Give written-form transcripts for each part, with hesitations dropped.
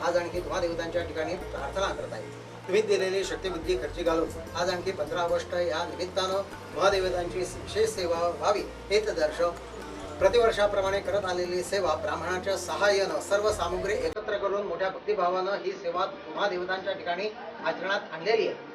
आज आणखी महादेवतांच्या ठिकाणी प्रार्थना करत आहे. तुम्ही दिलेली शक्तिबुद्धी खर्ची घालून आज आणखी 15 ऑगस्ट या निमित्तानं महादेवतांची विशेष सेवा व्हावी हेच दर्शन प्रतिवर्षाप्रमाणे करत आलेली सेवा ब्राह्मणाच्या सहाय्यानं सर्व सामुग्री एकत्र करून मोठ्या भक्तिभावानं ही सेवा महादेवतांच्या ठिकाणी आचरणात आणलेली आहे.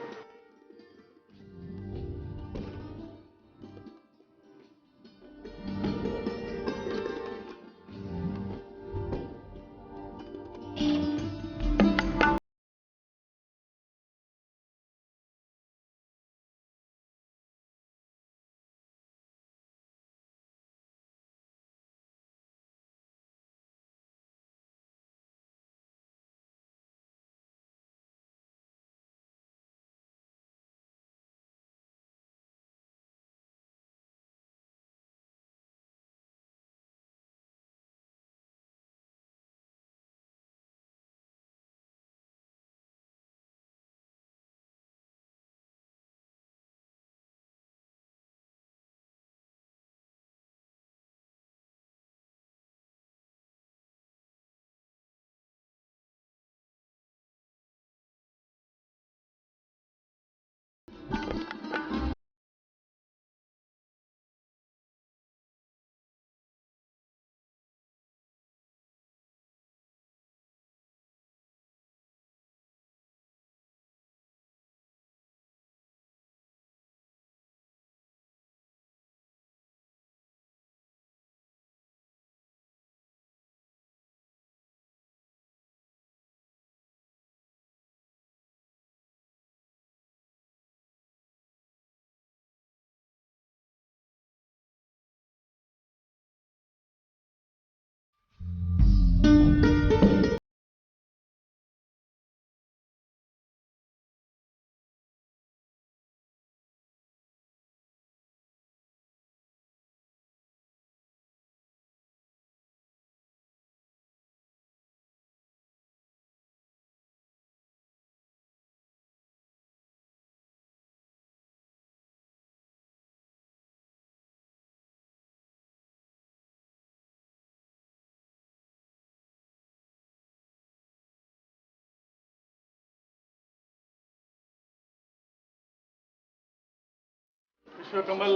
विश्वकमल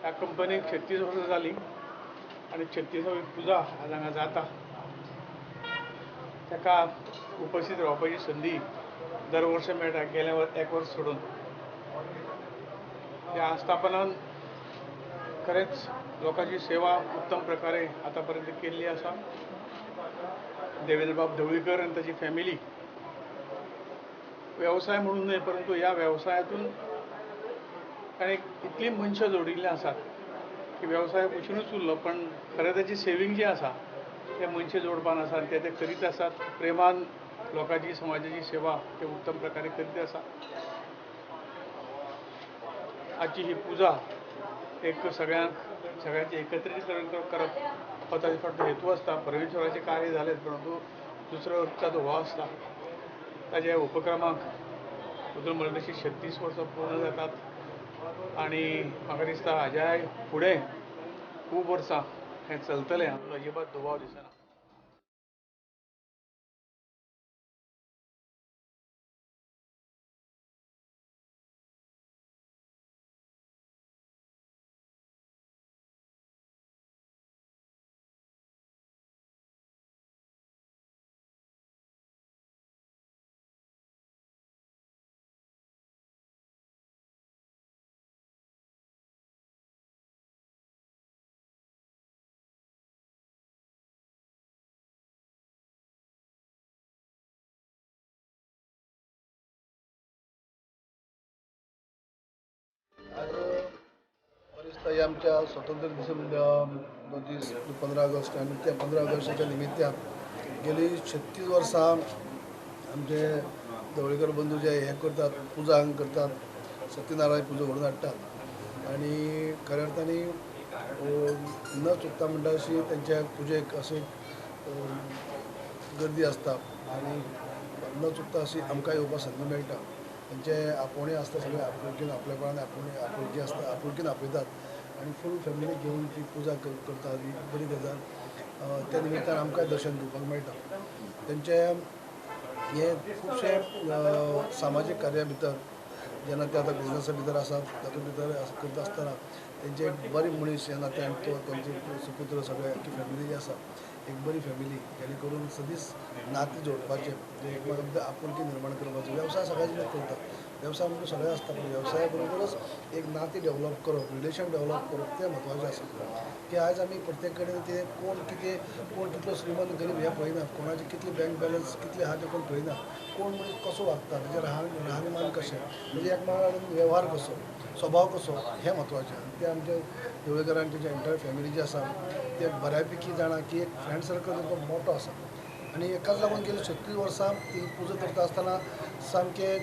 ह्या कंपनीक 36 वर्सां जाली आनी 36वी पुजा आज हांगा जाता. ताका उपस्थित रावपाची संदी दर वर्सा मेळटा, गेल्या एक वर्स सोडून. ह्या आस्थापनान खरेंच लोकांची सेवा उत्तम प्रकारे आतापर्यंत केल्ली आसा. देवेंद्र बाब ढवळीकर आनी ताची फॅमिली व्यवसाय म्हणून न्हय, परंतु ह्या व्यवसायातून ताणें इतली मनशां जोडिल्लीं आसात की व्यवसाय पयशूनच उरलो, पण खरें ताची सेवींग जी आसा ते मनशां जोडपान आसा आनी ते करीत आसात. प्रेमान लोकांची समाजाची सेवा ते उत्तम प्रकारे करीत आसा. आजची ही पुजा एक सगळ्यांची एकत्रीकरण करप हो ताचो फाटलो हेतू आसता. परमेश्वराचे कार्य जालेच, परंतु दुसरो ताचो हो आसता. ताच्या उपक्रमाक उदल म्हणटशी 36 वर्सां पूर्ण जातात आनी म्हाका दिसता हाज्याय फुडें खूब वर्सां हें चलतलें, हातूंत अजिबात दुबाव दिसना. आज बरेच आमच्या स्वातंत्र्य दिवस 15 ऑगस्ट आणि त्या 15 ऑगस्टच्या निमित्तान गेली 36 वर्सां आमचे ढवळीकर बंधू जे हे करतात, पुजा करतात, सत्यनारायण पुजा घडून हाडटात आणि खऱ्या अर्थांनी न चुकता म्हणटा अशी त्यांच्या पुजेक अशी गर्दी असता आणि न चुकता अशी आमकां येवपाक संदी मेळटा. त्यांचे आपोवणे आसता, सगळे आपुलकीन आपल्या कोणान आपुलकी आसता, आपुलकीन आपयतात आणि फूल फॅमिली घेवन ती पुजा करतात. ही बरी गजाल. त्या निमित्तान आमकां दर्शन घेवपाक मेळटा. तेंचे हे खुबशे सामाजीक कार्या भितर जेन्ना ते आतां बिजनसा भितर आसात, तातूंत भितर करता आसतना तेंचे एक बरी मनीस ह्या नात्यान तो तेंचे सुपुत्र सगळे आख्खी फॅमिली जी आसा एक बरी फॅमिली, जेणे करून सदींच नातें जोडपाचें, एकमेका भितर आपुलकी निर्माण करपाचें. वेवसाय सगळ्याच लोक करतात, वेवसाय म्हणजे सगळें आसता, पूण वेवसाया बरोबरच एक नातें डेवलप करप, रिलेशन डेवलप करप तें म्हत्वाचें आसा. की आयज आमी प्रत्येक कडेन ते कोण कितलो श्रीमंत गरीब हें पळयनात, कोणाची कितली बँक बॅलन्स कितली आहा तें कोण पळयनात, कोण मनीस कसो वागता, तेजें राहणीमान कशें, म्हणजे एकमेका कडेन वेव्हार कसो, स्वभाव कसो, हें म्हत्वाचें. तें आमच्या ढवळीकरांचे जे एंटायर फॅमिली जी आसा ते बऱ्यापैकी जाणा की एक फ्रेंड सर्कल तेंचो मोठो आसा आनी एकाच लागून गेली 36 वर्सां ती पुजा करता आसतना सामकें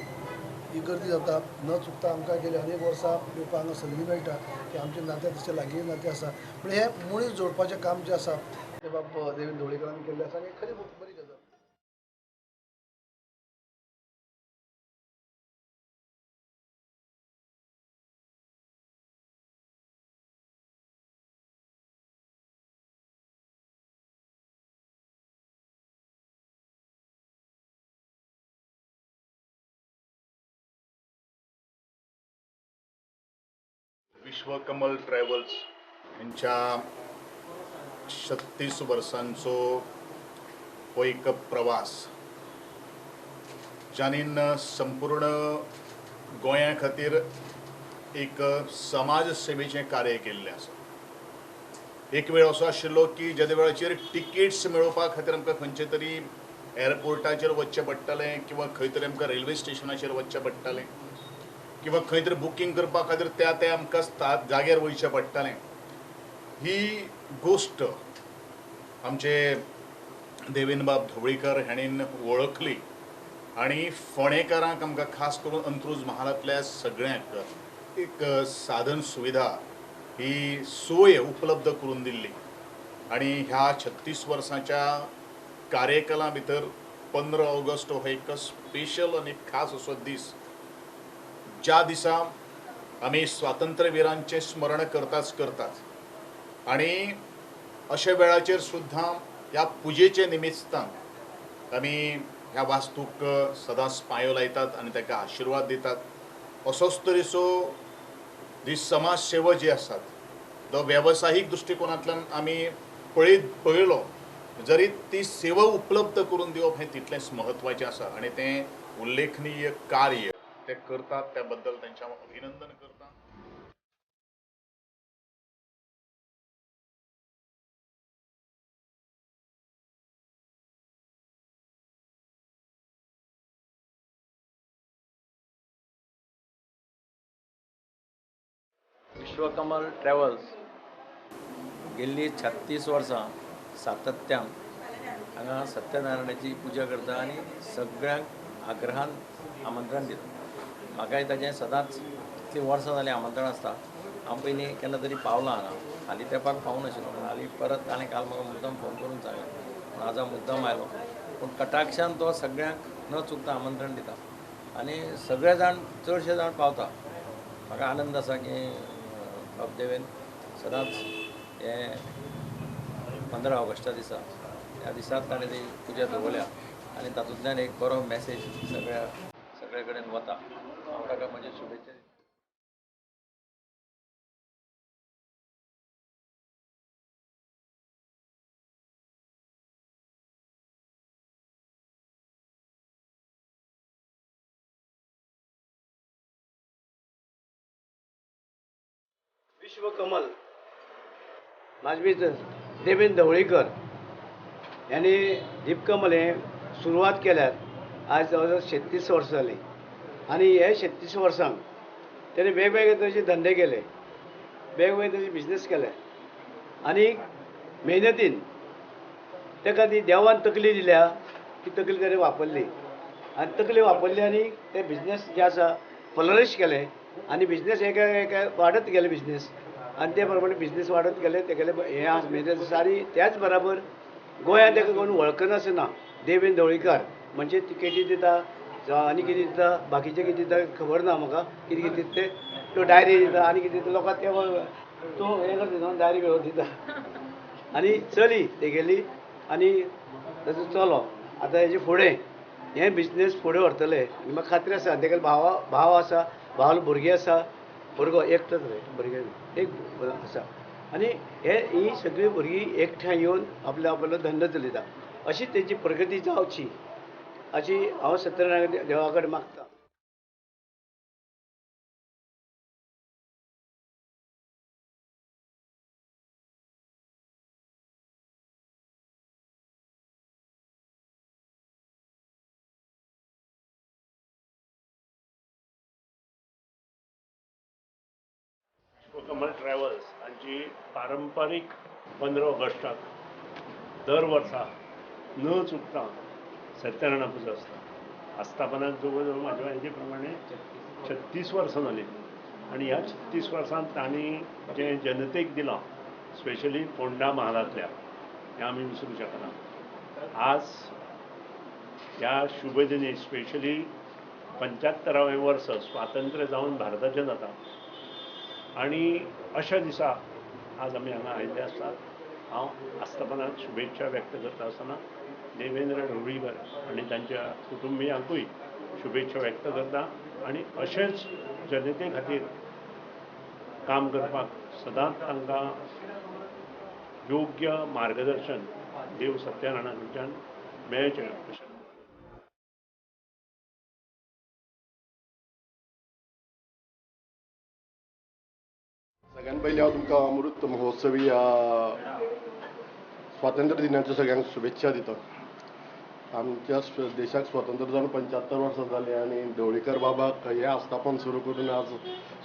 ही गर्दी जाता. न चुकता आमकां गेली अनेक वर्सां येवपाक हांगा संदी मेळटा की आमचे नाते तशें लागीं नातें आसा. म्हणजे हें मनीस जोडपाचें काम जें आसा तें बाब देवेंद्र ढवळीकरान केल्लें आसा आनी खरी बरी गजाल. विश्वकमल ट्रॅव्हल्स यांच्या 36 वर्सांचो हो एक प्रवास ज्यानीन संपूर्ण गोंया खातीर एक समाज सेवेचें कार्य केल्लें आसा. एक वेळ असो आशिल्लो की ज्या वेळाचेर टिकेट्स मेळोवपा खातीर आमकां खंयचे तरी एअरपोर्टाचेर वचचें पडटालें किंवा खंय तरी आमकां रेल्वे स्टेशनाचेर वचचें पडटालें किंवा खंय तरी बुकींग करपा खातीर त्या आमकां जाग्यार वयचें पडटालें. ही गोश्ट आमचे देवेंद्र बाब ढवळीकर हाणीन वळखली आनी फोंडेकारांक आमकां खास करून अंत्रूज महालांतल्या सगळ्यांक एक साधन सुविधा ही सोय उपलब्ध करून दिल्ली. आनी ह्या 36 वर्सांच्या कार्यकाला भितर 15 ऑगस्ट हो एक स्पेशल आनी खास असो दीस, ज्या दिसा आमी स्वातंत्र्यवीरांचें स्मरण करतात आनी अशा वेळाचेर सुद्दां ह्या पुजेचे निमित्तान आमी ह्या वास्तूक सदांच पांयो लायतात आनी ताका आशिर्वाद दितात. असोच तरेचो जी समाज सेवा जी आसात जो वेवसायीक दृश्टिकोनांतल्यान आमी पळयलो जरी ती सेवा उपलब्ध करून दिवप हें तितलेंच म्हत्वाचें आसा आनी तें उल्लेखनीय कार्य ते करतात त्या बद्दल तांचें हांव अभिनंदन करतां. विश्वकमल ट्रॅव्हल्स गेल्ली 36 वर्सां सातत्यान हांगा सत्यनारायणाची पुजा करता आनी सगळ्यांक आग्रहान आमंत्रण दिता. म्हाकाय ताजें सदांच कितलीं वर्सां जालीं आमंत्रण आसता. हांव पयलीं केन्ना तरी पावलां हांगा, हालीं तेंपाक पावूं नाशिल्लो, पूण हालीं परत ताणें काल म्हाका मुद्दम फोन करून सांगलें, पूण आज हांव मुद्दम आयलो. पूण कटाक्षान तो सगळ्यांक न चुकता आमंत्रण दिता आनी सगळे जाण चडशे जाण पावता. म्हाका आनंद आसा की बाबदेवेन सदांच हे 15 ऑगस्टा दिसा ह्या दिसाक ताणें ती पुजा दवरल्या आनी तातूंतल्यान एक बरो मॅसेज सगळे कडेन वता. हांव ताका म्हजे शुभेच्छा दिता. विश्वकमल नाजमीत देवेंद्र ढवळीकर यांनी दीपकमल हे सुरवात केल्यात आज जवळ 36 वर्सां जालीं आनी हे 36 वर्सांक तेणे वेगवेगळे तरेचे धंदे केले, वेगवेगळे तरेचे बिझनेस केले आनी मेहनतीन ताका ती देवान तकली दिल्या ती तकली ताणें वापरली आनी तकली वापरली आनी ते बिझनेस जे आसा फ्लरिश केले आनी बिझनेस एका वाडत गेले बिझनेस आनी ते प्रमाणे बिझनेस वाडत गेले तेगेले हे मेहनत सारी त्याच बराबर गोंयांत ताका कोण वळखनासतना देवेंद्र ढवळीकर म्हणजे तिकेटी दिता जावं आनी कितें दिता बाकीचे कितें दिता खबर ना म्हाका कितें कितें दिता ते तो डायरी दिता आनी कितें दिता लोकांक ते तूं हें करता डायरी घेवन दिता आनी चली तेगेली आनी ताचो चलो आतां हेजे फुडें हें बिझनेस फुडें व्हरतले आनी म्हाका खात्री आसा तेगेलो भाव आसा भावालो भुरगीं आसा भुरगो एकटोच रे भुरगें एक आसा आनी ही सगळीं भुरगीं एकठांय येवन आपलो धंदो चलयता अशी तेजी प्रगती जावची अशी हांव सत्यनारायण देवा कडेन मागतां. विश्वकमल ट्रॅव्हल्स हांची पारंपारीक 15 ऑगस्टाक दर वर्सा न चुकता सत्यनारायण पुजा आसता. आस्थापनाक जवळ जवळ म्हाज्या म्हायती प्रमाणे 36 वर्सां जालीं आनी ह्या 36 वर्सांत तांणी जें जनतेक दिलां स्पेशली फोंडा म्हालांतल्या हें आमी विसरूंक शकना. आज ह्या शुभ दिनी स्पेशली 75वें वर्स स्वातंत्र्य जावन भारताचें जाता आनी अशा दिसा आज आमी हांगा आयिल्ले आसात. हांव आस्थापनाक शुभेच्छा व्यक्त करता आसतना देवेंद्र ढवळीकर आनी तांच्या कुटुंबियांकूय शुभेच्छा व्यक्त करता आनी अशेंच जनते खातीर काम करपाक सदांच तांकां योग्य मार्गदर्शन देव सत्यनारायणा कडच्यान मेळचें अशें. सगळ्यात पयलीं हांव तुमकां अमृत महोत्सवी स्वातंत्र्य दिनाच्यो सगळ्यांक शुभेच्छा दिता. आमच्या देशाक स्वतंत्र जावन 75 वर्सां जालीं आनी ढवळीकर बाबाक हें आस्थापन सुरू करून आज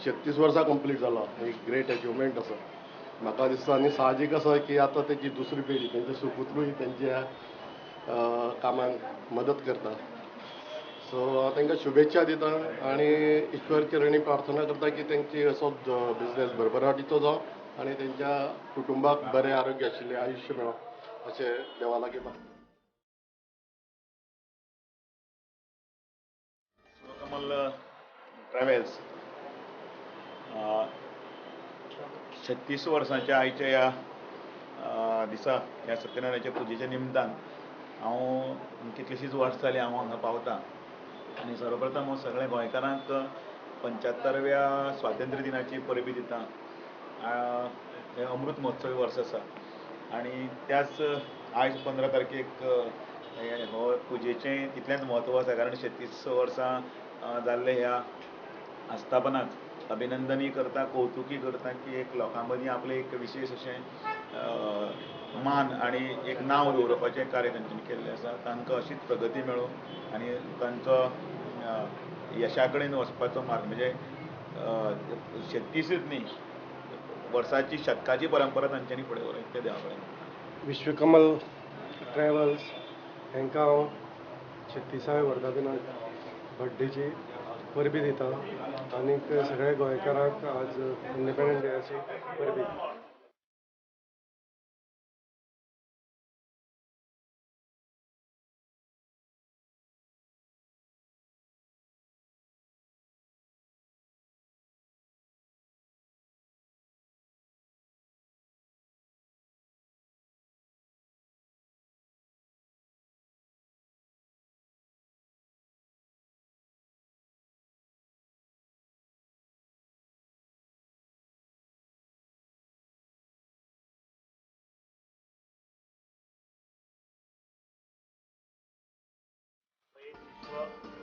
36 वर्सां कंप्लीट जालां. एक ग्रेट अचिवमेंट आसा. म्हाका दिसता आनी साहजीक आसा की आतां तेजी दुसरी पिढी तेंचे सुपुत्रूय तेंच्या कामाक मदत करता. सो हांव तांकां शुभेच्छा दिता आनी ईश्वर चरणी प्रार्थना करता की तेंची असो बिझनेस भरभराटीचो जावं आनी तेंच्या कुटुंबाक बरें आरोग्य आशिल्लें आयुश्य मेळो अशें देवा लागीं मागता. विश्वकमल ट्रॅव्हल्स 36 वर्सांच्या आयच्या ह्या दिसा ह्या सत्यनारायणाच्या पुजेच्या निमतान हांव कितलींशींच वर्सां जालीं हांव हांगा पावता आनी सर्वप्रथम हांव सगळ्या गोंयकारांक 75व्या स्वातंत्र्य दिनाची परबी दिता हे अमृत महोत्सवी वर्स आसा आनी त्याच आयज 15 तारखेक हो पुजेचें तितलेंच म्हत्व आसा कारण 36 वर्सां जाल्ले ह्या आस्थापनाक अभिनंदनूय करता कौतुकूय करता की एक लोकां मदीं आपलें एक विशेश अशें मान आनी एक नांव दवरपाचें कार्य तांच्यांनी केल्लें आसा तांकां अशीच प्रगती मेळो आनी तांचो यशा कडेन वचपाचो मार्ग म्हणजे 36च न्ही वर्साची शतकाची परंपरा तांच्यांनी फुडें व्हरप ते देवा कडेन विश्वकमल ट्रॅव्हल्स हांकां हांव 36व्या वर्धापनाक बर्थडेची परबी दिता आनीक सगळ्या गोंयकारांक आज इंडिपेंडन्स डेची परबी दिता.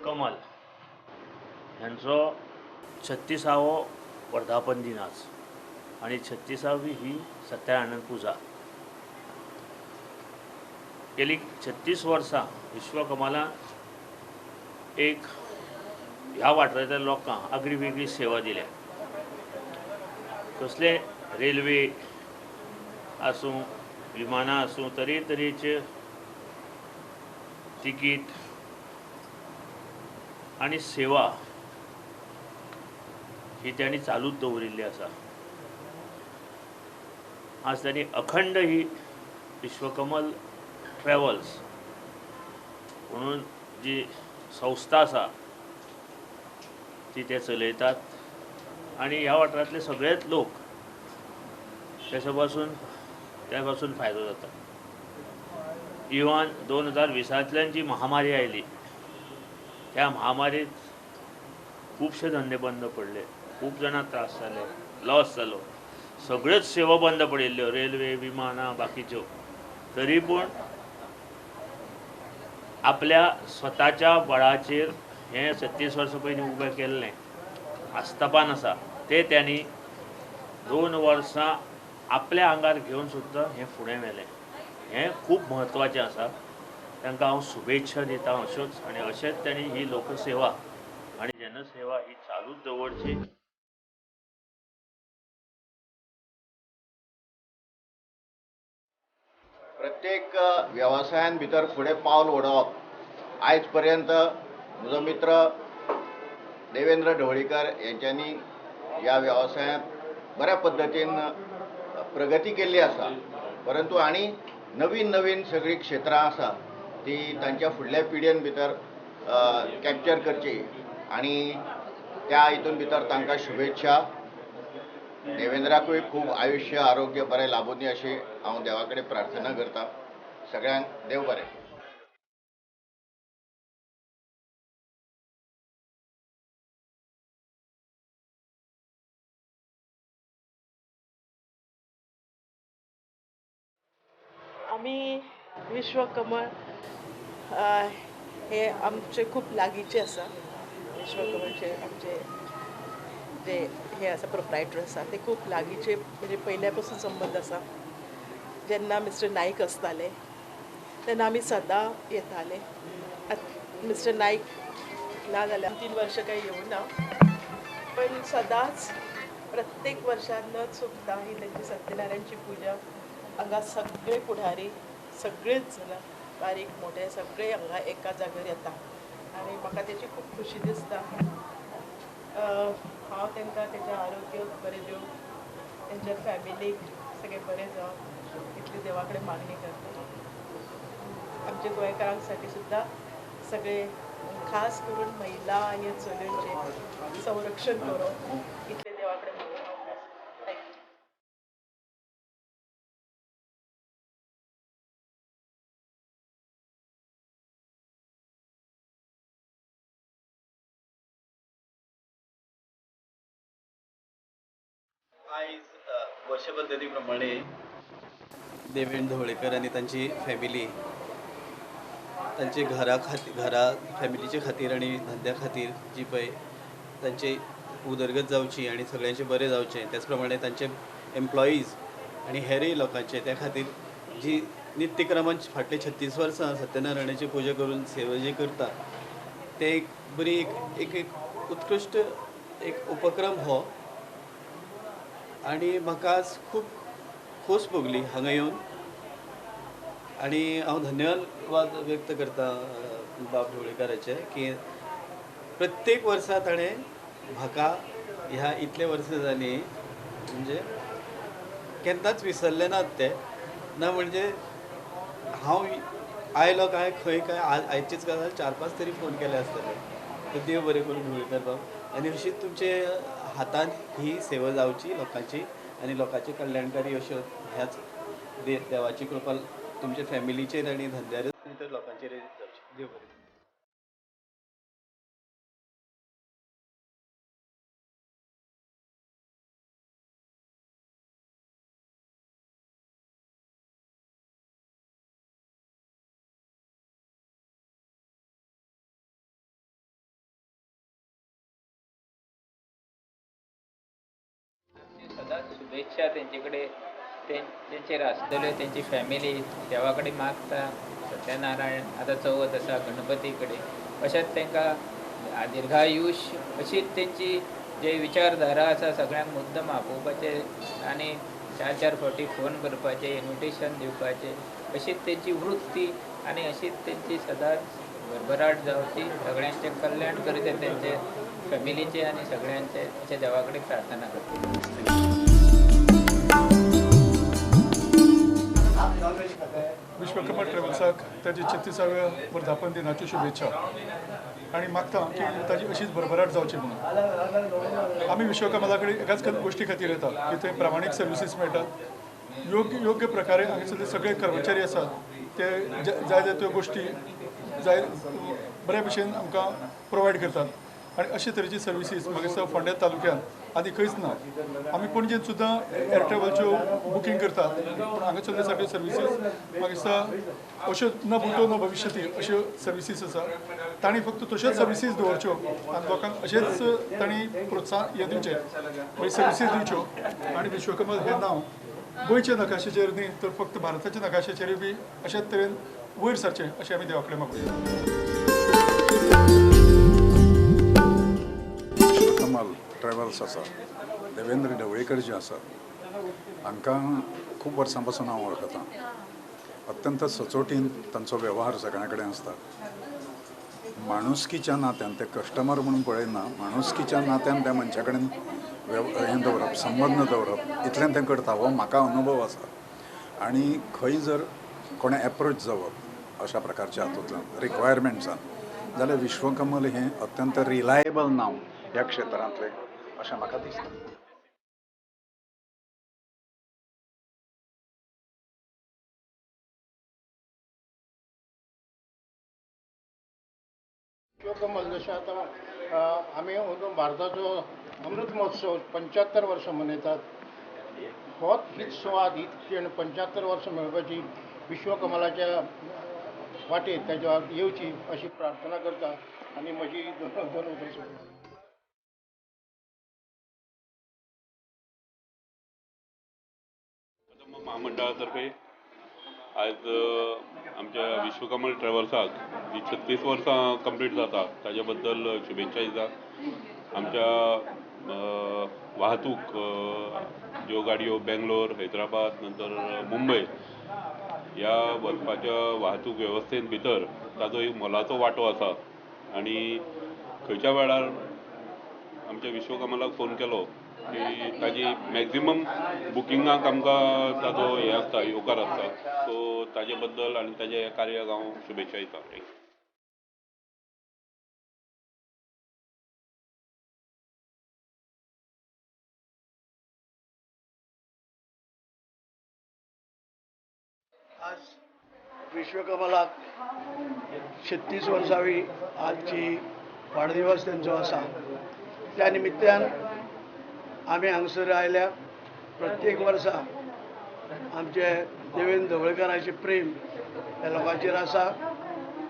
कमल ह्यांचो 36वो वर्धापन दिन आज आणि 36वी ही सत्यनारायण पुजा. गेली 36 वर्सां विश्वकमलान एक ह्या वाठारांतल्या लोकांक आगळी वेगळी सेवा दिल्या. कसले रेल्वे आसूं विमानां आसूं तरेतरेचे तिकीट आनी सेवा ही त्यांनी चालूच दवरिल्ली आसा. आज त्यांनी अखंड ही विश्वकमल ट्रॅव्हल्स म्हणून जी संस्था आसा ती ते चलयतात आणि ह्या वाठारांतले सगळेच लोक त्या पासून फायदो जाता. इवन 2020तल्यान जी महामारी आयली त्या महामारीत खुबशे धंदे बंद पडले, खूब जाणांक त्रास जाले, लॉस जालो, सगळ्योच सेवा बंद पडिल्ल्यो रेल्वे विमानां बाकीच्यो. तरी पूण आपल्या स्वताच्या बळाचेर हें 36 वर्सां पयलीं उबें केल्लें आस्थापन आसा तें त्यांनी 2 वर्सां आपल्या आंगार घेवन सुद्दां हें फुडें व्हेलें. हें खूब म्हत्वाचें आसा. तांकां हांव शुभेच्छा दिता अश्योच आनी अशेंच त्यांनी ही लोकसेवा आनी जनसेवा ही चालूच दवरची. प्रत्येक व्यवसायान भितर फुडें पावल उडोवप आयज पर्यंत म्हजो मित्र देवेंद्र ढवळीकर यांच्यांनी ह्या व्यवसायांत बऱ्या पद्दतीन प्रगती केल्ली आसा. परंतु आनी नवीन सगळीं क्षेत्रां आसा ती तांच्या फुडल्या पिळगेन भितर कॅप्चर करची आनी त्या हितून भितर तांकां शुभेच्छा. देवेंद्राकूय खूब आयुश्य आरोग्य बरें लाभूं दी अशी हांव देवा कडेन प्रार्थना करतां. सगळ्यांक देव बरें. आमी विश्वकमल हे आमचे खूप लागींचे आसा. विश्वकमलचे आमचे जे हे आसा प्रोप्रायटर आसा ते खूप लागींचे म्हणजे पयल्या पासून संबंद आसा. जेन्ना मिस्टर नायक आसताले तेन्ना आमी सदां येताले. मिस्टर नायक ना जाल्यार 3 वर्सां काही येवं ना पण सदांच प्रत्येक वर्षान न चुकता ही त्यांची सत्यनारायणची पुजा हांगा सगळे पुढारी सगळेच जण बारीक मोठे सगळे हांगा एका जाग्यार येता आनी म्हाका तेची खूब खुशी दिसता. हांव तांकां तेजें आरोग्य बरें दिवं, तेंच्या फॅमिलीक सगळें बरें जावं इतली देवा कडेन मागणी करता. आमच्या गोंयकारांक साठी सुद्दां सगळे खास करून महिला आनी चलयांचें संरक्षण करप इतले देवा कडेन आयज वर्ष पद्दती प्रमाणे देवेंद्र ढवळेकर आनी तांची फॅमिली तांचे घरा फॅमिलीचे खातीर आनी धंद्या खातीर जी पळय तांची उदरगत जावची आनी सगळ्यांचें बरें जावचें त्याच प्रमाणे तांचे एम्प्लॉईज आनी हेरूय लोकांचे त्या खातीर जी नित्यक्रमान फाटले 36 वर्सां सत्यनारायणाची पुजा करून सेवा जी करता ते एक बरी एक उत्कृश्ट एक उपक्रम हो आनी म्हाका आज खूब खोस भोगली हांगा येवन आनी हांव धन्यवाद व्यक्त करता बाब ढवळेकाराचे की प्रत्येक वर्सा ताणें म्हाका ह्या इतले वर्सां जालीं म्हणजे केन्नाच विसरले नात ते ना म्हणजे हांव आयलो काय खंय काय आयचीच गजाल 4-5 तरी फोन केले आसतले तर देव बरें करून ढवळेकर बाब आनी अशीच तुमचे हातान ही सेवा जावची लोकांची आनी लोकांची कल्याणकारी अश्यो ह्याच देवाची कृपा तुमच्या फॅमिलीचेर आनी धंद्यार तर लोकांचेर जावची देव बरें सदांच शुभेच्छा तेंचे कडेन तेंचेर आसतल्यो तेंची फॅमिली देवा कडेन मागता सत्यनारायण आतां चवथ आसा गणपती कडेन अशेंच तांकां दिर्घायुश्य अशीच तेंची जे विचारधारा आसा सगळ्यांक मुद्दम आपोवपाचे आनी 4-4 फावटी फोन करपाचे इन्विटेशन दिवपाचे अशीच तेंची वृत्ती आनी अशीच तेंची सदांच भरभराट जावची सगळ्यांचें कल्याण करीत तेंचे फॅमिलीचे आनी सगळ्यांचे अशें देवा कडेन प्रार्थना करता विश्वकर्मा ट्रॅव्हल्साक ताचे 36व्या वर्धापन दिनाच्यो शुभेच्छा आणि मागता की ताची अशीच भरभराट जावची म्हणून आमी विश्वकर्माला कडेन एकाच गोष्टी खातीर येता की थंय प्रामाणीक सर्विसीस मेळटात योग्य प्रकारे हांगासरले सगळे कर्मचारी आसात ते जाय त्यो गोष्टी जाय बऱ्या भशेन आमकां प्रोवायड करतात आणि अशे तरेची सर्विसीस म्हाका दिसता फोंड्या तालुक्यांत आनी खंयच ना आमी पणजेंत सुद्दां एर ट्रॅव्हलच्यो बुकींग करतात पूण हांगासरल्यो सगळ्यो सर्विसीस म्हाका दिसता अश्यो न भुतो न भविष्यती अश्यो सर्विसीस आसा तांणी फक्त तश्योच सर्विसीस दवरच्यो आनी लोकांक अशेंच तांणी प्रोत्साहन हे दिवचें म्हणजे सर्विसीस दिवच्यो आनी विश्वकर्मा हें नांव गोंयच्या नकाशाचेर न्ही तर फक्त भारताच्या नकाशाचेरूय बी अशेच तरेन वयर सरचें अशें आमी देवा कडेन मागुया कमल ट्रॅव्हल्स आसा देवेंद्र ढवळेकर जे आसा हांकां खूब वर्सां पासून हांव वळखतां अत्यंत सचोटीन तांचो वेव्हार सगळ्या कडेन आसता माणुसकीच्या नात्यान ते कस्टमर म्हणून पळयना माणुसकीच्या नात्यान त्या मनशा कडेन हें दवरप संबंद दवरप इतलें तें करता हो म्हाका अनुभव आसा आनी खंय जर कोणें एप्रोच जावप अशा प्रकारच्या हातूंतल्यान रिक्वायरमेंट्सान जाल्यार विश्वकमल हें अत्यंत रिलायबल नांव ह्या क्षेत्रांतलें अशें म्हाका दिसता विश्वकमल जशें आतां आमी भारताचो अमृत महोत्सव 75 वर्सां मनयतात होच हीच सुवात ही क्षण 75 वर्सां मेळपाची विश्वकमलाच्या वाटेर ताच्या येवची अशी प्रार्थना करता आनी म्हजी दोन उतरां सोडटा महामंडळातर्फे आज आमच्या विश्वकमल ट्रॅव्हल्साक जी 36 वर्सां कंप्लीट जाता ताज्या बद्दल शुभेच्छा दिता आमच्या वाहतूक ज्यो गाडयो बेंगलोर हैदराबाद नंतर मुंबय ह्या वचपाच्या वाहतूक वेवस्थेन भितर ताजो एक मोलाचो वांटो आसा आनी खंयच्या वेळार आमच्या विश्वकमलाक फोन केलो की ताजी मॅक्झिमम बुकिंगाक आमकां ताजो हें आसता येवकार आसता सो ताजे बद्दल आनी ताज्या कार्याक हांव शुभेच्छा दिता आज विश्वकमलाक 36 वर्सावी आजची वाडदिवस तेंचो आसा त्या निमित्तान आमी हांगसर आयल्या प्रत्येक वर्सा आमचे देवेंद्र ढवळकाराचे प्रेम ह्या लोकांचेर आसा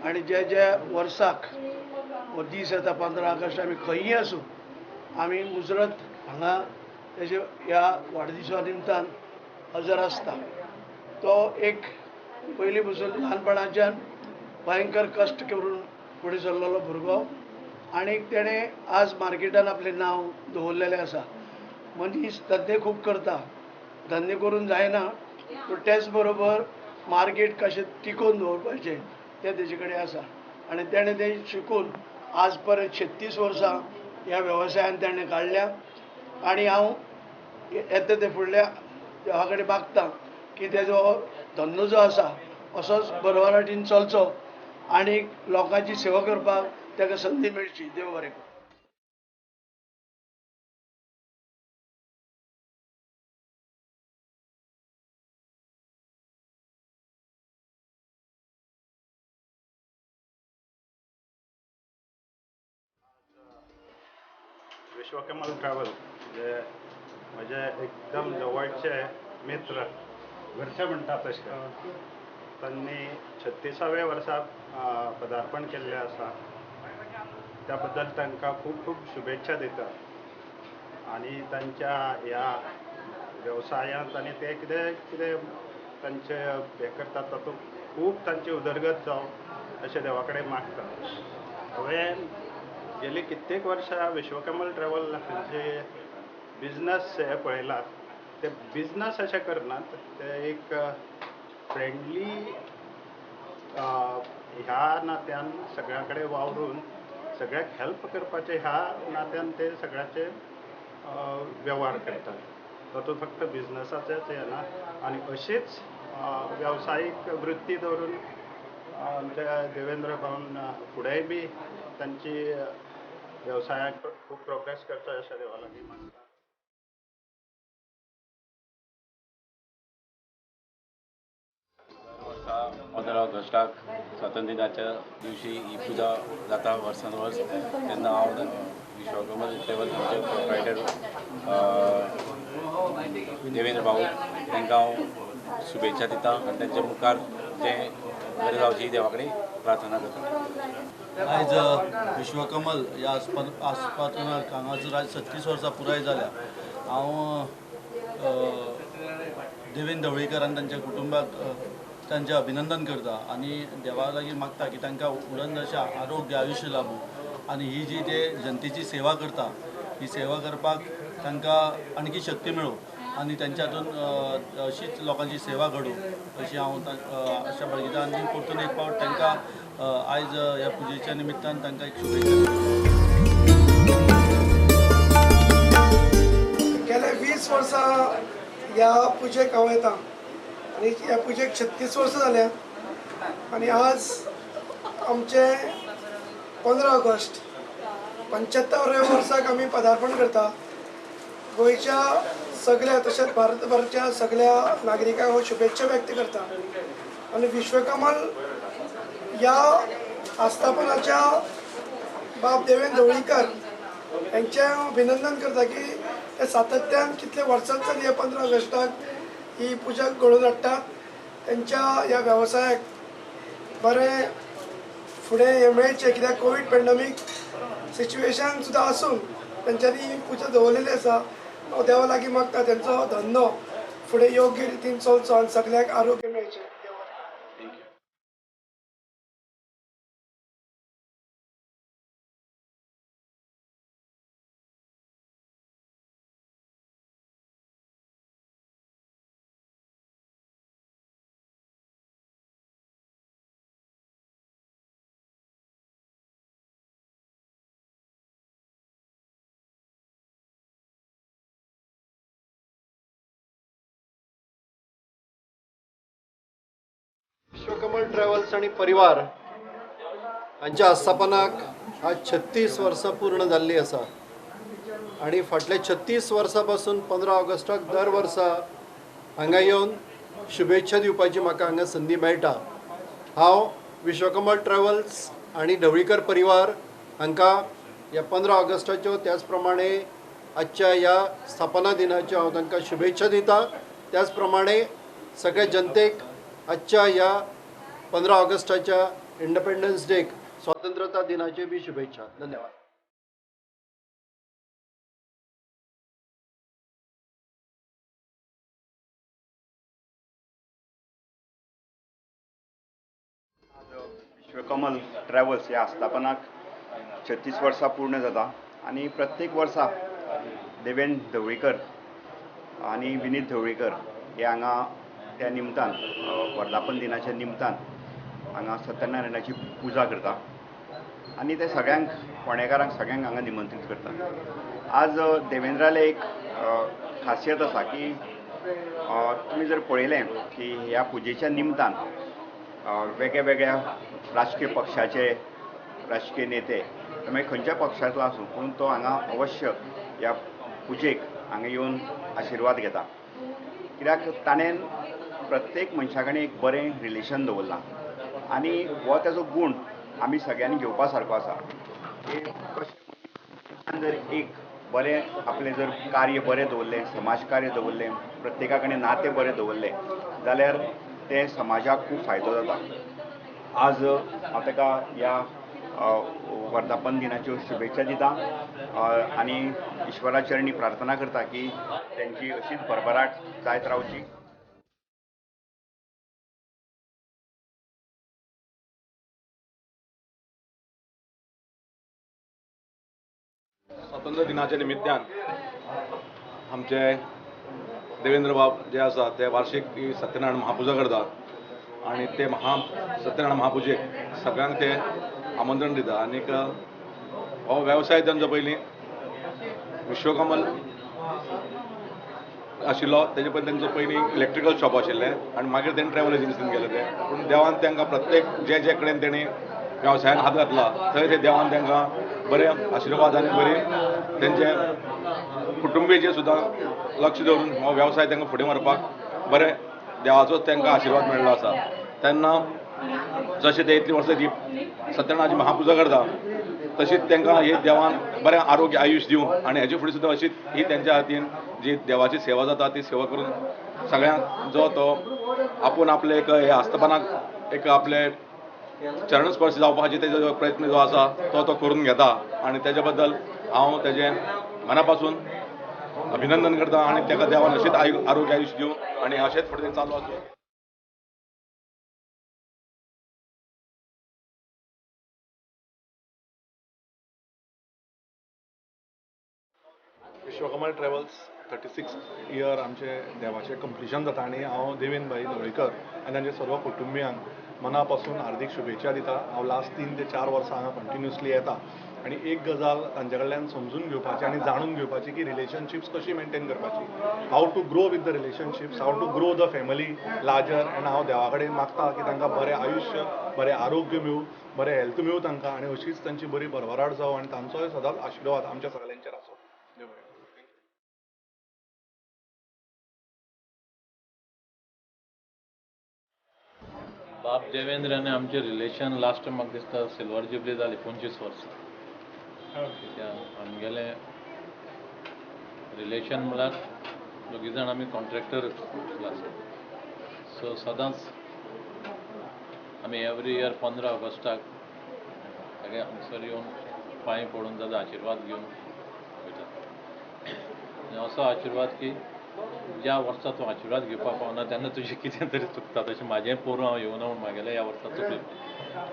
आनी जे जे वर्साक हो दीस येता 15 ऑगस्ट आमी खंयी आसूं आमी मुजरत हांगा तेजे ह्या वाडदिसा निमतान हजर आसता. तो एक पयलीं पसून ल्हानपणाच्यान भयंकर कश्ट करून फुडें सरलेलो भुरगो आनी तेणें आज मार्केटान आपलें नांव दवरलेलें आसा. मनीस धंदे खूब करता, धंदे करून जायना पूण तेच बरोबर मार्केट कशें टिकोवन दवरपाचें तें तेजे कडेन आसा आनी तेणें तें शिकून आज परत 36 वर्सां ह्या वेवसायान तेणें काडल्या आनी हांव येता ते फुडल्या देवा कडेन मागतां की तेजो धंदो जो आसा असोच बरवाराटीन चलचो आनी लोकांची सेवा करपाक ताका संदी मेळची. देव बरें करूं. विश्वकमल ट्रॅव्हल जे म्हजे एकदम जवळचे मित्र घरचे म्हणटा तशे त्यांनी 36व्या वर्सा पदार्पण केल्लें आसा. त्या बद्दल तांकां खूब खूब शुभेच्छा दिता आनी तांच्या ह्या वेवसायांत आनी ते कितें कितें तांचे हें करतात तातूंत खूब तांची उदरगत जावं अशें देवा कडेन मागता. हांवें गेली कित्येक वर्सां विश्वकमल ट्रॅव्हल हांचे बिझनस हे पळयलात. ते बिझनस अशें करनात, ते एक फ्रेंडली ह्या नात्यान सगळ्या कडेन वावरून सगळ्याक हेल्प करपाचे ह्या नात्यान ते सगळ्याचे वेव्हार करतात. तातूंत फक्त बिझनसाचेच हे ना आनी अशीच वेवसायीक वृत्ती दवरून आमच्या देवेंद्र भाऊन फुडेंय बी तांची वेवसायाक खूब प्रोग्रेस करचो अशें देवा लागीं मागता. 15 ऑगस्टाक स्वातंत्र्य दिनाच्या दिवशी ही पुजा जाता वर्सान वर्स. तेन्ना हांव विश्वकर्मल ट्रॅव्हल्साचे प्रोप्रायटर देवेंद्र भाऊ तांकां हांव शुभेच्छा दिता आनी तांच्या मुखार तें बरें जावची देवा कडेन प्रार्थना करता. आयज विश्वकमल ह्या आस्पातनाक हांगासर आज 36 वर्सां पुराय जाल्या. हांव देवेंद्र ढवळीकर आनी तांच्या कुटुंबाक तांचें अभिनंदन करता आनी देवा लागीं मागता की तांकां उडन अशें आरोग्य आयुश्य लाभूं आनी ही जी ते जनतेची सेवा करता ही सेवा करपाक तांकां आणखी शक्ती मेळूं आनी तांच्या हातूंत अशीच लोकांची सेवा घडूं अशी हांव आशा बाळगिता. आनी परतून एक फावट तांकां आयज ह्या पुजेच्या निमित्तान तांकां एक शुभेच्छा. गेल्या 20 वर्सां ह्या पुजेक हांव येता आनी ह्या पुजेक 36 वर्सां जाल्या आनी आज आमचे 15 ऑगस्ट 75व्या वर्साक आमी पदार्पण करता. गोंयच्या सगळ्या तशेंच भारतभरच्या सगळ्या नागरिकांक हांव शुभेच्छा व्यक्त करता आनी विश्वकमल ह्या आस्थापनाच्या बाब देवेंद्र ढवळीकर यांचें हांव अभिनंदन करता की ते सातत्यान कितले वर्सांच्यान ह्या 15 ऑगस्टाक ही पुजा घडोवन हाडटात. त्यांच्या ह्या वेवसायाक बरें फुडें हें मेळचें कित्याक कोवीड पॅन्डेमीक सिच्युएशन सुद्दां आसून तेंच्यांनी ही पुजा दवरलेली आसा. हांव देवा लागीं मागता तेंचो धंदो फुडें योग्य रितीन चलचो आनी सगळ्याक आरोग्य मेळचें. विश्वकमल ट्रॅव्हल्स आणि परिवार हांच्या आस्थापनाक आज 36 वर्सां पूर्ण जाल्ली आसा आणि फाटले 36 वर्सां पासून 15 ऑगस्टाक दर वर्सा हांगा येवन शुभेच्छा दिवपाची म्हाका हांगा संदी मेळटा. हांव विश्वकमल ट्रॅव्हल्स आणि ढवळीकर परिवार हांकां ह्या 15 ऑगस्टाच्यो त्याच प्रमाणे आजच्या या स्थापना दिनाच्या हांव तांकां शुभेच्छा दिता. त्याच प्रमाणे सगळ्या जनतेक आजच्या या 15 ऑगस्टाच्या इंडिपेंडन्स डेक स्वातंत्र्यता दिनाचे बी शुभेच्छा. धन्यवाद. विश्वकमल ट्रॅव्हल्स ह्या आस्थापनाक 36 वर्सां पूर्ण जाता आणि प्रत्येक वर्सा देवेंद्र ढवळीकर आणि विनीत ढवळीकर हे हांगा त्या निमतान वर्धापन दिनाच्या निमतान हांगा सत्यनारायणाची पुजा करता आणि ते सगळ्यांक फोंडेकारांक सगळ्यांक हांगा निमंत्रीत करता. आज देवेंद्राले एक खासियत आसा की तुमी जर पळयलें की ह्या पुजेच्या निमतान वेगळ्या वेगळ्या राजकीय पक्षाचे राजकीय नेते मागीर खंयच्या पक्षांतलो आसूं पूण तो हांगा अवश्य ह्या पुजेक हांगा येवन आशिर्वाद घेता. कित्याक ताणें प्रत्येक मनशा कडेन एक बरें रिलेशन दवरलां आनी हो ताजो गूण आमी सगळ्यांनी घेवपा सारको आसा. कशें जर एक बरें आपलें जर कार्य बरें दवरलें, समाज कार्य दवरलें, प्रत्येका कडेन नातें बरें दवरलें जाल्यार तें समाजाक खूब फायदो जाता. आज हांव ताका ह्या वर्धापन दिनाच्यो शुभेच्छा दिता आनी इश्वरा चरणी प्रार्थना करता की तेंची अशीच भरभराट जायत रावची. स्वातंत्र्य दिनाच्या निमित्यान आमचे देवेंद्र बाब जे आसा ते वार्षिक ही सत्यनारायण महापुजा करता आणि ते सत्यनारायण महापुजेक सगळ्यांक ते आमंत्रण दिता. आनीक हो वेवसाय तांचो पयलीं विश्वकमल आशिल्लो तेजे पयलीं तांचो पयलीं इलेक्ट्रिकल शॉप आशिल्लें आनी मागीर तेणें ट्रॅव्हल एजन्सीन गेले ते. पूण देवान तांकां प्रत्येक जे जे कडेन तेणी वेवसायान हात घातला थंय ते देवान तांकां बरे आशिर्वाद आनी बरी तेंचे कुटुंबीयेचेर सुद्दां लक्ष दवरून हो वेवसाय तांकां फुडें व्हरपाक बरें देवाचोच तांकां आशिर्वाद मेळ्ळो आसा. तेन्ना जशें ते इतलीं वर्सां जी सत्यनारायणाची महापुजा करता तशीच तांकां ही देवान बरें आरोग्य आयुश्य दिवं आनी हेजे फुडें सुद्दां अशीच ही तेंच्या हातीन जी देवाची सेवा जाता ती सेवा करून सगळ्यांक जो तो आपूण आपले एक हे आस्थापनाक एक आपले चरणस्पर्श जावपाचे तेजो प्रयत्न जो आसा तो करून घेता आनी तेज्या बद्दल हांव तेजें मना पासून अभिनंदन करता आनी ताका देवान अशीच आरोग्य आयुश्य दिवं आनी अशेंच फुडें चालू आसूं. विश्वकमल ट्रॅव्हल्स 36 इयर आमचे देवाचें कंप्लिशन जाता आनी हांव देवेंद्र भाई ढवळीकर आनी तांचे सर्व कुटुंबियांक मना पासून हार्दिक शुभेच्छा दिता. हांव लास्ट 3 ते 4 वर्सां हांगा कंटिन्युअसली येता आनी एक गजाल तांचे कडल्यान समजून घेवपाची आनी जाणून घेवपाची की रिलेशनशिप्स कशी मेंटेन करपाची, how to grow with the relationships, how to grow the family larger. आनी हांव देवा कडेन मागता की तांकां बरें आयुश्य, बरें आरोग्य मेळूं, बरें हेल्थ मेळूं तांकां आनी अशीच तांची बरी भरभराट जावं आनी तांचोय सदांच आशिर्वाद आमच्या सगळ्यांचेर आसूं. बाब देवेंद्र आनी आमचें रिलेशन लास्ट म्हाका दिसता सिल्वर जुबली जाली 25 वर्सां. आमगेलें रिलेशन म्हळ्यार दोगी जाण आमी कॉन्ट्रॅक्टर आसा. सो सदांच आमी एवरी इयर 15 ऑगस्टाक सगळे हांगसर येवन पांय पडून जाता आशिर्वाद घेवन वयता. असो आशिर्वाद की ज्या वर्सा तूं आशिर्वाद घेवपाक पावना तेन्ना तुजें कितें तरी चुकता. तशें म्हाजें पोरूं हांव येवना म्हूण म्हागेलें ह्या वर्सा चुकलें.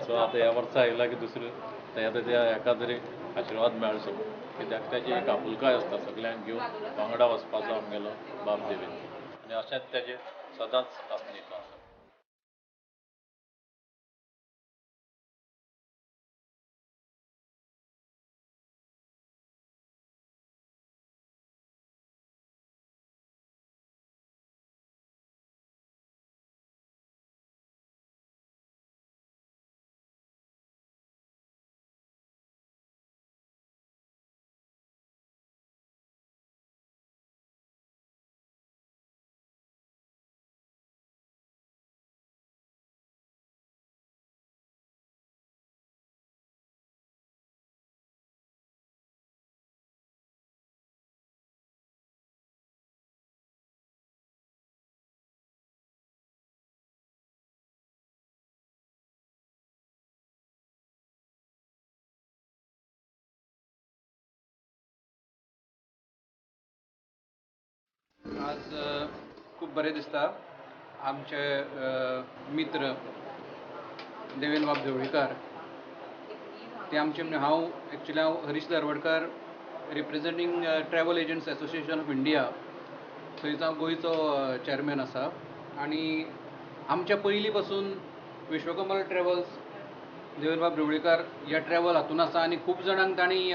सो आतां ह्या वर्सा येयला की दुसरें तें त्या हेका तरी आशिर्वाद मेळचो कित्याक ताची एक आपुलकाय आसता सगळ्यांक घेवन वांगडा वचपाचो आमगेलो बाब देवेंद्र आनी अशेंच तेजें सदांच आसता. आज खूप बरें दिसता आमचे मित्र देवेंद्र बाब ढवळीकर ते आमचे म्हणजे हांव Harish Dharwadkar representing travel agents association of India थंयचो गोंयचो चॅरमॅन आसा आनी आमच्या पयलीं पासून विश्वकमल ट्रॅव्हल्स देवेंद्र बाब ढवळीकर ह्या ट्रॅव्हल हातून आसा आनी खूब जाणांक तांणी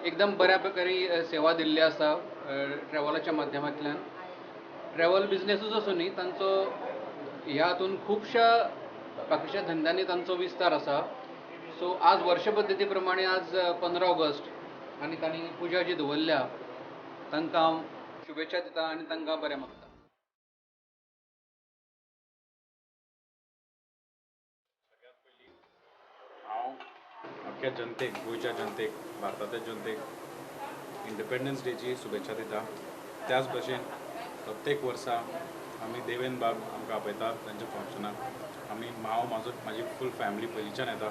एकदम बऱ्या प्रकारे सेवा दिल्ली आसा ट्रॅव्हलाच्या माध्यमांतल्यान ट्रॅव्हल बिजनेसूच आसूं न्ही तांचो ह्या हातून खुबश्या बाकीच्या धंद्यांनी तांचो विस्तार आसा सो आज वर्ष पद्दती प्रमाणे आज 15 ऑगस्ट आनी तांणी पुजा जी दवरल्या तांकां हांव शुभेच्छा दिता आनी तांकां बरें मागता. हांव अख्ख्या जनतेक गोंयच्या जनतेक भारताच्या जनतेक इंडिपेंडन्स डेची शुभेच्छा दिता. त्याच भशेन प्रत्येक वर्सा आमी देवेंद्र बाब आमकां आपयतात तांच्या फंक्शनाक आमी म्हाजी फूल फॅमिली पयलींच्यान येता.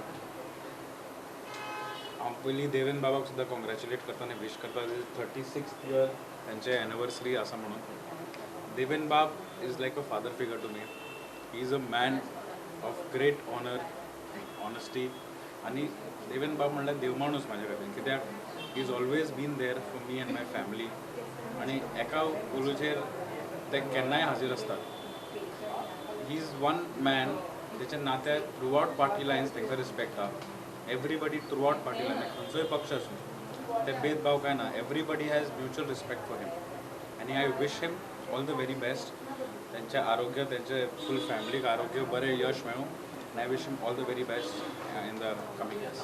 हांव पयलीं देवेंद्र बाबाक सुद्दां कॉंग्रॅच्युलेट करता आनी विश करता 36th इयर तांचे एनिवर्सरी आसा म्हणून. देवेंद्र बाब is like a father figure to me. He is a man of great honour honesty आनी देवेंद्र बाब म्हणल्यार देव माणूस म्हाज्या खातीर कित्याक he is always been there for me and my family आनी एका उलोचेर ते केन्नाय हाजीर आसतात. ही इज वन मॅन जेच्या नात्यार थ्रू आउट पार्टी लायन्स तांकां रिस्पेक्ट आहा. Everybody throughout party line खंयचोय पक्ष आसूं ते भेदभाव काय ना. Everybody has mutual respect for him आनी I wish him all the very best. त्यांचे आरोग्य त्यांचे फूल फॅमिलीक आरोग्य बरें यश मेळूं आनी I wish him all the very best in the coming years.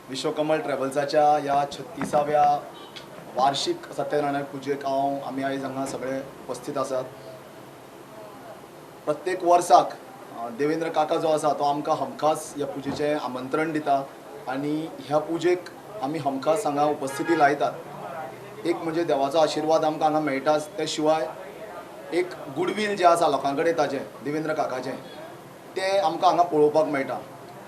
Vishwakamal ट्रॅव्हल्साच्या ह्या 36व्या वार्षिक सत्यनारायण पुजेक आमी आयज हांगा सगळे उपस्थित आसात. प्रत्येक वर्साक देवेंद्र काका जो आसा तो आमकां हमखास ह्या पुजेचें आमंत्रण दिता आनी ह्या पुजेक आमी हमखास हांगा उपस्थिती लायतात. एक म्हणजे देवाचो आशिर्वाद आमकां हांगा मेळटाच ते शिवाय एक गुडवील जें आसा लोकां कडेन ताजें देवेंद्र काकाचें तें आमकां हांगा पळोवपाक मेळटा.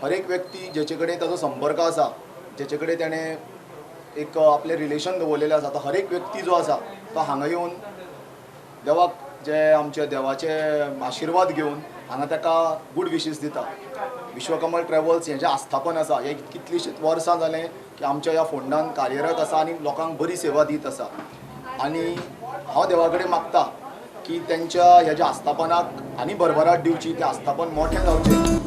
हर एक व्यक्ती जेचे कडेन ताजो संपर्क आसा जेचे कडेन तेणें एक आपलें रिलेशन दवरलेलें आसा तो हर एक व्यक्ती जो आसा तो हांगा येवन देवाक जे आमचे देवाचे आशिर्वाद घेवन हांगा ताका गूड विशीस दिता. विश्वकमल ट्रॅव्हल्स हें जें आस्थापन आसा हें कितलींशींच वर्सां जालें की आमच्या ह्या फोंडांत कार्यरत आसा आनी लोकांक बरी सेवा दीत आसा. आनी हांव देवा कडेन मागता की तेंच्या ह्या ज्या आस्थापनाक आनी भरभराट दिवची तें आस्थापन मोठें जावचें